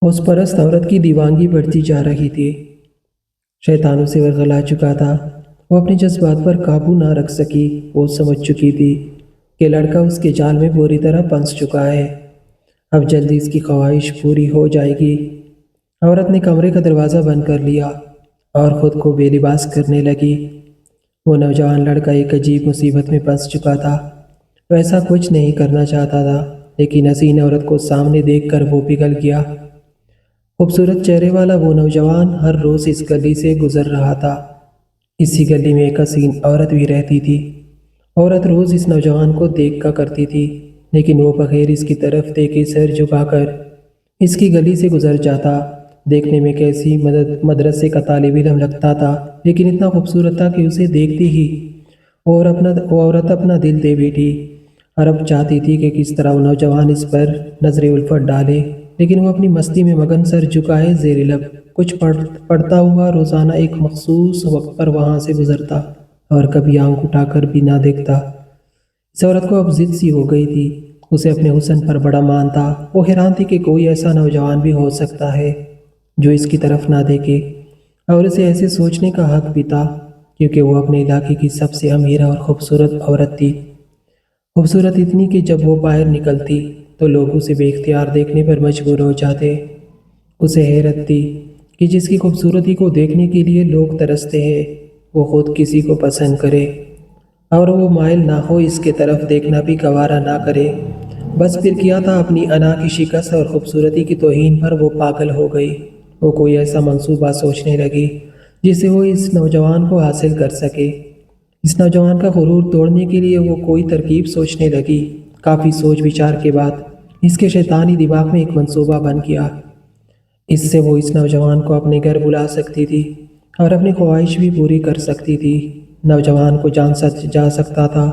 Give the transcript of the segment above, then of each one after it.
اس پرست عورت کی دیوانگی بڑھتی جا رہی تھی۔ شیطان اسے ورغلا چکا تھا۔ وہ اپنے جذبات پر قابو نہ رکھ سکی۔ وہ سمجھ چکی تھی کہ لڑکا اس کے جال میں بری طرح پھنس چکا ہے۔ اب جلدی اس کی خواہش پوری ہو جائے گی۔ عورت نے کمرے کا دروازہ بند کر لیا اور خود کو بے لباس کرنے لگی۔ وہ نوجوان لڑکا ایک عجیب مصیبت میں پھنس چکا تھا۔ وہ ایسا کچھ نہیں کرنا چاہتا تھا، لیکن حسین عورت کو سامنے دیکھ کر وہ پگھل گیا۔ خوبصورت چہرے والا وہ نوجوان ہر روز اس گلی سے گزر رہا تھا۔ اسی گلی میں ایک حسین عورت بھی رہتی تھی۔ عورت روز اس نوجوان کو دیکھا کرتی تھی، لیکن وہ بغیر اس کی طرف دیکھے سر جھکا کر اس کی گلی سے گزر جاتا۔ دیکھنے میں کیسی مدرسے کا طالب علم لگتا تھا، لیکن اتنا خوبصورت تھا کہ اسے دیکھتی ہی وہ عورت اپنا دل دے بیٹھی۔ اور اب چاہتی تھی کہ کس طرح وہ نوجوان اس پر نظر الفت ڈالے، لیکن وہ اپنی مستی میں مگن سر جھکائے زیر لب کچھ پڑھتا ہوا روزانہ ایک مخصوص وقت پر وہاں سے گزرتا اور کبھی آنکھ اٹھا کر بھی نہ دیکھتا۔ اس عورت کو اب ضد سی ہو گئی تھی۔ اسے اپنے حسن پر بڑا مان تھا۔ وہ حیران تھی کہ کوئی ایسا نوجوان بھی ہو سکتا ہے جو اس کی طرف نہ دیکھے، اور اسے ایسے سوچنے کا حق بھی تھا، کیونکہ وہ اپنے علاقے کی سب سے امیر اور خوبصورت عورت تھی۔ خوبصورت اتنی کہ جب وہ باہر نکلتی تو لوگ اسے بے اختیار دیکھنے پر مجبور ہو جاتے۔ اسے حیرت تھی کہ جس کی خوبصورتی کو دیکھنے کے لیے لوگ ترستے ہیں، وہ خود کسی کو پسند کرے اور وہ مائل نہ ہو، اس کے طرف دیکھنا بھی گوارا نہ کرے۔ بس پھر کیا تھا، اپنی انا کی شکست اور خوبصورتی کی توہین پر وہ پاگل ہو گئی۔ وہ کوئی ایسا منصوبہ سوچنے لگی جس سے وہ اس نوجوان کو حاصل کر سکے۔ اس نوجوان کا غرور توڑنے کے لیے وہ کوئی ترکیب سوچنے لگی۔ کافی سوچ بچار کے بعد اس کے شیطانی دماغ میں ایک منصوبہ بن گیا۔ اس سے وہ اس نوجوان کو اپنے گھر بلا سکتی تھی اور اپنی خواہش بھی پوری کر سکتی تھی۔ نوجوان کو جا سکتا تھا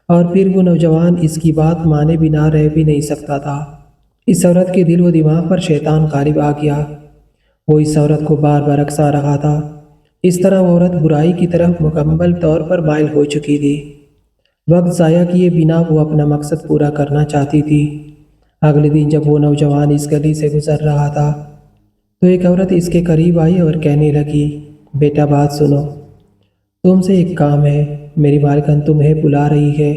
اور پھر وہ نوجوان اس کی بات مانے بنا رہ بھی نہیں سکتا تھا۔ اس عورت کے دل و دماغ پر شیطان غالب آ گیا۔ وہ اس عورت کو بار بار اکسا رہا تھا۔ اس طرح وہ عورت برائی کی طرف مکمل طور پر مائل ہو چکی تھی۔ وقت ضائع کیے بنا وہ اپنا مقصد پورا کرنا چاہتی تھی۔ اگلے دن جب وہ نوجوان اس گلی سے گزر رہا تھا تو ایک عورت اس کے قریب آئی اور کہنے لگی، بیٹا بات سنو، تم سے ایک کام ہے۔ میری مالکن تمہیں بلا رہی ہے۔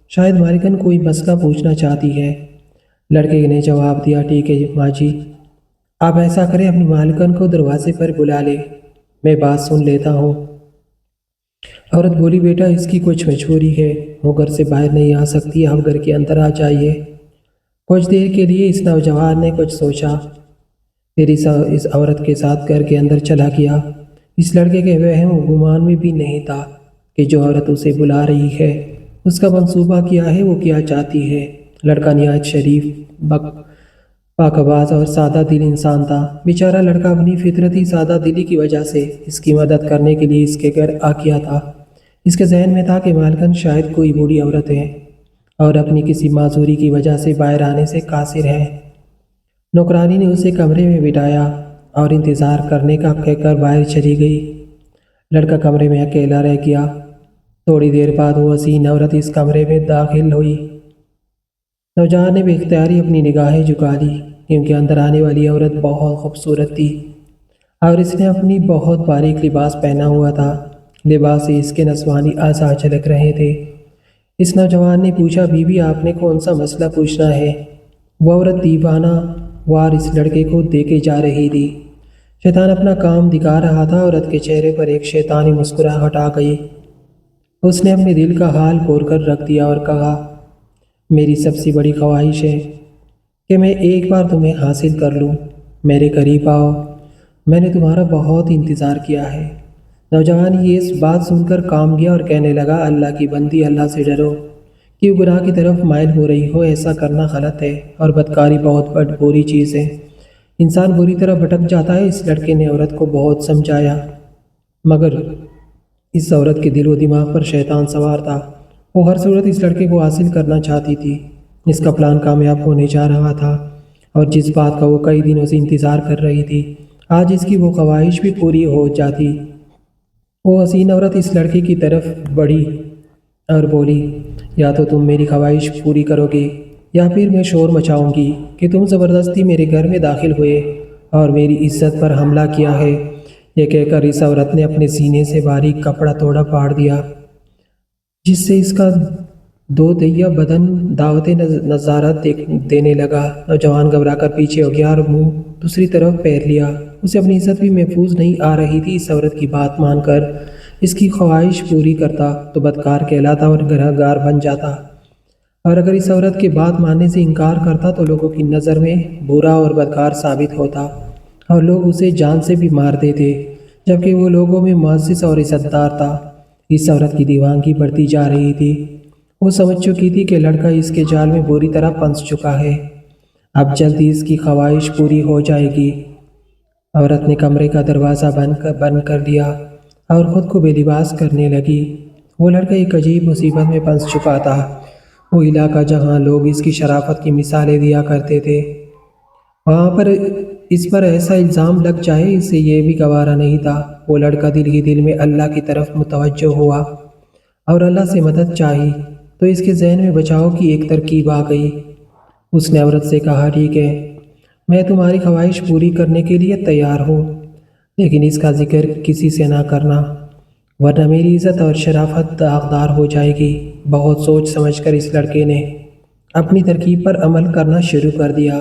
شاید مالکن کوئی مسئلہ پوچھنا چاہتی ہے۔ لڑکے نے جواب دیا، ٹھیک ہے ماں جی، آپ ایسا کریں، اپنی مالکن کو دروازے پر بلا لے، میں بات سن لیتا ہوں۔ عورت بولی، بیٹا اس کی کچھ مجبوری ہے، وہ گھر سے باہر نہیں آ سکتی، آپ گھر کے اندر آ جائیے۔ کچھ دیر کے لیے اس نوجوان نے کچھ سوچا، پھر اس عورت کے ساتھ گھر کے اندر چلا گیا۔ اس لڑکے کے وہم و گمان میں بھی نہیں تھا کہ جو عورت اسے بلا رہی ہے اس کا منصوبہ کیا ہے، وہ کیا چاہتی ہے۔ لڑکا نہایت شریف، پاکباز اور سادہ دل انسان تھا۔ بیچارہ لڑکا اپنی فطرتی سادہ دلی کی وجہ سے اس کی مدد کرنے کے لیے اس کے گھر آ گیا تھا۔ اس کے ذہن میں تھا کہ مالکن شاید کوئی بوڑھی عورت ہے اور اپنی کسی معذوری کی وجہ سے باہر آنے سے قاصر ہے۔ نوکرانی نے اسے کمرے میں بٹھایا اور انتظار کرنے کا کہہ کر باہر چلی گئی۔ لڑکا کمرے میں اکیلا رہ گیا۔ تھوڑی دیر بعد وہ حسین عورت اس کمرے میں داخل ہوئی۔ نوجوان نے بے اختیاری اپنی نگاہیں جھکا لی، کیونکہ اندر آنے والی عورت بہت خوبصورت تھی اور اس نے اپنی بہت باریک لباس پہنا ہوا تھا۔ لباس سے اس کے نسوانی اعضاء جھلک رہے تھے۔ اس نوجوان نے پوچھا، بی بی آپ نے کون سا مسئلہ پوچھنا ہے؟ وہ عورت دیوانہ وار اس لڑکے کو دیکھے جا رہی تھی۔ شیطان اپنا کام دکھا رہا تھا۔ عورت کے چہرے پر ایک شیطانی مسکراہٹ آ گئی۔ اس نے اپنے دل کا حال کھول کر رکھ دیا اور کہا، میری سب سے بڑی خواہش ہے کہ میں ایک بار تمہیں حاصل کر لوں۔ میرے قریب آؤ، میں نے تمہارا بہت انتظار کیا ہے۔ نوجوان یہ اس بات سن کر کام گیا اور کہنے لگا، اللہ کی بندی، اللہ سے ڈرو، کیوں گناہ کی طرف مائل ہو رہی ہو؟ ایسا کرنا غلط ہے اور بدکاری بہت بری چیز ہے۔ انسان بری طرح بھٹک جاتا ہے۔ اس لڑکے نے عورت کو بہت سمجھایا، مگر اس عورت کے دل و دماغ پر شیطان سوار تھا۔ وہ ہر صورت اس لڑکے کو حاصل کرنا چاہتی تھی۔ اس کا پلان کامیاب ہونے جا رہا تھا اور جس بات کا وہ کئی دنوں سے انتظار کر رہی تھی، آج اس کی وہ خواہش بھی پوری ہو جاتی۔ وہ حسین عورت اس لڑکے کی طرف بڑھی اور بولی، یا تو تم میری خواہش پوری کرو گے یا پھر میں شور مچاؤں گی کہ تم زبردستی میرے گھر میں داخل ہوئے اور میری عزت پر حملہ کیا ہے۔ یہ کہہ کر اس عورت نے اپنے سینے سے باریک کپڑا توڑا پھاڑ دیا، جس سے اس کا دو دہیا بدن دعوت نظارت دینے لگا۔ نوجوان گھبرا کر پیچھے ہو گیا اور منہ دوسری طرف پھیر لیا۔ اسے اپنی عزت بھی محفوظ نہیں آ رہی تھی۔ اس عورت کی بات مان کر اس کی خواہش پوری کرتا تو بدکار کہلاتا اور گنہگار بن جاتا، اور اگر اس عورت کے بات ماننے سے انکار کرتا تو لوگوں کی نظر میں برا اور بدکار ثابت ہوتا، اور لوگ اسے جان سے بھی مار دیتے، جبکہ وہ لوگوں میں معزز اور عزت دار تھا۔ اس عورت کی دیوانگی بڑھتی جا رہی تھی۔ وہ سمجھ چکی تھی کہ لڑکا اس کے جال میں بری طرح پھنس چکا ہے، اب جلدی اس کی خواہش پوری ہو جائے گی۔ عورت نے کمرے کا دروازہ بند کر دیا اور خود کو بے لباس کرنے لگی۔ وہ لڑکا ایک عجیب مصیبت میں پھنس چکا تھا۔ وہ علاقہ جہاں لوگ اس کی شرافت کی مثالیں دیا کرتے تھے، وہاں پر اس پر ایسا الزام لگ جائے، اسے یہ بھی گوارا نہیں تھا۔ وہ لڑکا دل ہی دل میں اللہ کی طرف متوجہ ہوا اور اللہ سے مدد چاہی تو اس کے ذہن میں بچاؤ کی ایک ترکیب آ گئی۔ اس نے عورت سے کہا، ٹھیک ہے، میں تمہاری خواہش پوری کرنے کے لیے تیار ہوں، لیکن اس کا ذکر کسی سے نہ کرنا، ورنہ میری عزت اور شرافت داغدار ہو جائے گی۔ بہت سوچ سمجھ کر اس لڑکے نے اپنی ترکیب پر عمل کرنا شروع کر دیا۔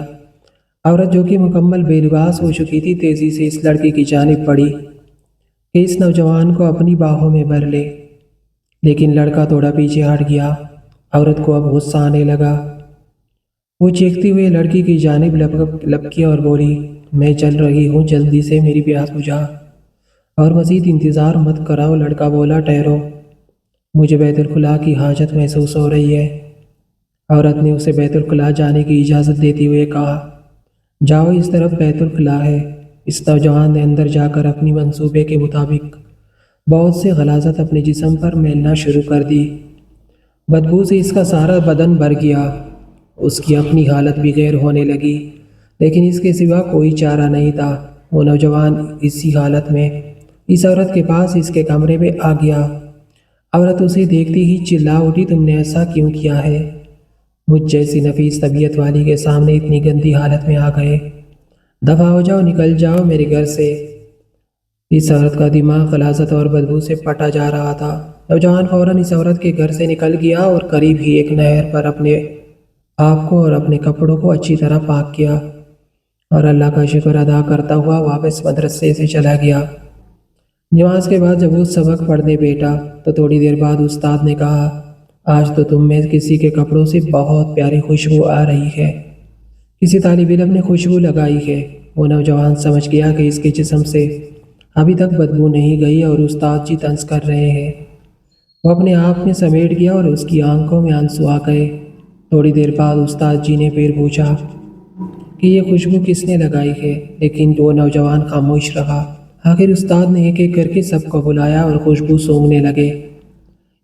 عورت جو کہ مکمل بے لباس ہو چکی تھی تیزی سے اس لڑکے کی جانب بڑھی کہ اس نوجوان کو اپنی باہوں میں بھر لے، لیکن لڑکا تھوڑا پیچھے ہٹ گیا۔ عورت کو اب غصہ آنے لگا۔ وہ چیختی ہوئے لڑکی کی جانب لپکی اور بولی، میں چل رہی ہوں، جلدی سے میری پیاس بجھا اور مزید انتظار مت کراؤ۔ لڑکا بولا، ٹھہرو، مجھے بیت الخلاء کی حاجت محسوس ہو رہی ہے۔ عورت نے اسے بیت الخلاء جانے کی اجازت دیتے ہوئے کہا، جاؤ، اس طرف بیت الخلاء ہے۔ اس نوجوان نے اندر جا کر اپنی منصوبے کے مطابق بہت سے غلاظت اپنے جسم پر میلنا شروع کر دی۔ بدبو سے اس کا سارا بدن بھر گیا۔ اس کی اپنی حالت بھی غیر ہونے لگی، لیکن اس کے سوا کوئی چارہ نہیں تھا۔ وہ نوجوان اسی حالت میں اس عورت کے پاس اس کے کمرے میں آ گیا۔ عورت اسے دیکھتی ہی چلا اٹھی، تم نے ایسا کیوں کیا ہے؟ مجھ جیسی نفیس طبیعت والی کے سامنے اتنی گندی حالت میں آ گئے، دفع ہو جاؤ، نکل جاؤ میرے گھر سے۔ اس عورت کا دماغ غلاظت اور بدبو سے پٹا جا رہا تھا۔ نوجوان فوراً اس عورت کے گھر سے نکل گیا اور قریب ہی ایک نہر پر اپنے آپ کو اور اپنے کپڑوں کو اچھی طرح پاک کیا اور اللہ کا شکر ادا کرتا ہوا واپس مدرسے سے چلا گیا۔ نماز کے بعد جب وہ سبق پڑھنے بیٹھا تو تھوڑی دیر بعد استاد نے کہا، آج تو تم میں کسی کے کپڑوں سے بہت پیاری خوشبو آ رہی ہے۔ کسی طالب علم نے خوشبو لگائی ہے۔ وہ نوجوان سمجھ گیا کہ اس کے جسم سے ابھی تک بدبو نہیں گئی اور استاد جی طنز کر رہے ہیں۔ وہ اپنے آپ میں سمیٹ گیا اور اس کی آنکھوں میں آنسو آ گئے۔ تھوڑی دیر بعد استاد جی نے پھر پوچھا کہ یہ خوشبو کس نے لگائی ہے، لیکن وہ نوجوان خاموش رہا۔ آخر استاد نے ایک ایک کر کے سب کو بلایا اور خوشبو سونگھنے لگے۔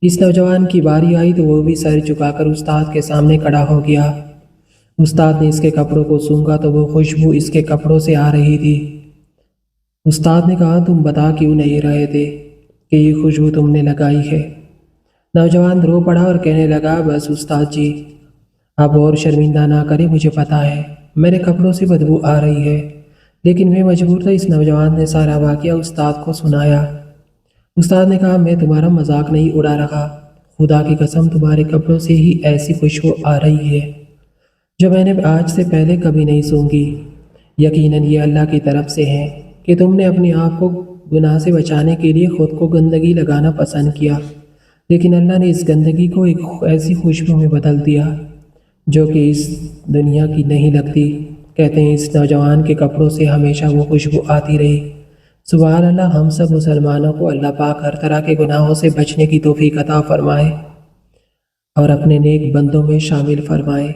اس نوجوان کی باری آئی تو وہ بھی سر جھکا کر استاد کے سامنے کھڑا ہو گیا۔ استاد نے اس کے کپڑوں کو سونگھا تو وہ خوشبو اس کے کپڑوں سے آ رہی تھی۔ استاد نے کہا، تم بتا کیوں نہیں رہے تھے کہ یہ خوشبو تم نے لگائی ہے؟ نوجوان رو پڑا اور کہنے لگا، بس استاد جی، اب اور شرمندہ نہ کرے، مجھے پتا ہے میرے کپڑوں سے بدبو آ رہی ہے، لیکن میں مجبور تھا۔ اس نوجوان نے سارا واقعہ استاد کو سنایا۔ استاد نے کہا، میں تمہارا مذاق نہیں اڑا رہا، خدا کی قسم تمہارے کپڑوں سے ہی ایسی خوشبو آ رہی ہے جو میں نے آج سے پہلے کبھی نہیں سونگھی۔ یقیناً یہ اللہ کی طرف سے ہے کہ تم نے اپنے آپ کو گناہ سے بچانے کے لیے خود کو گندگی لگانا پسند کیا، لیکن اللہ نے اس گندگی کو ایک ایسی خوشبو میں بدل دیا جو کہ اس دنیا کی نہیں لگتی۔ کہتے ہیں اس نوجوان کے کپڑوں سے ہمیشہ وہ خوشبو آتی رہی۔ سبحان اللہ، ہم سب مسلمانوں کو اللہ پاک ہر طرح کے گناہوں سے بچنے کی توفیق عطا فرمائے اور اپنے نیک بندوں میں شامل فرمائے۔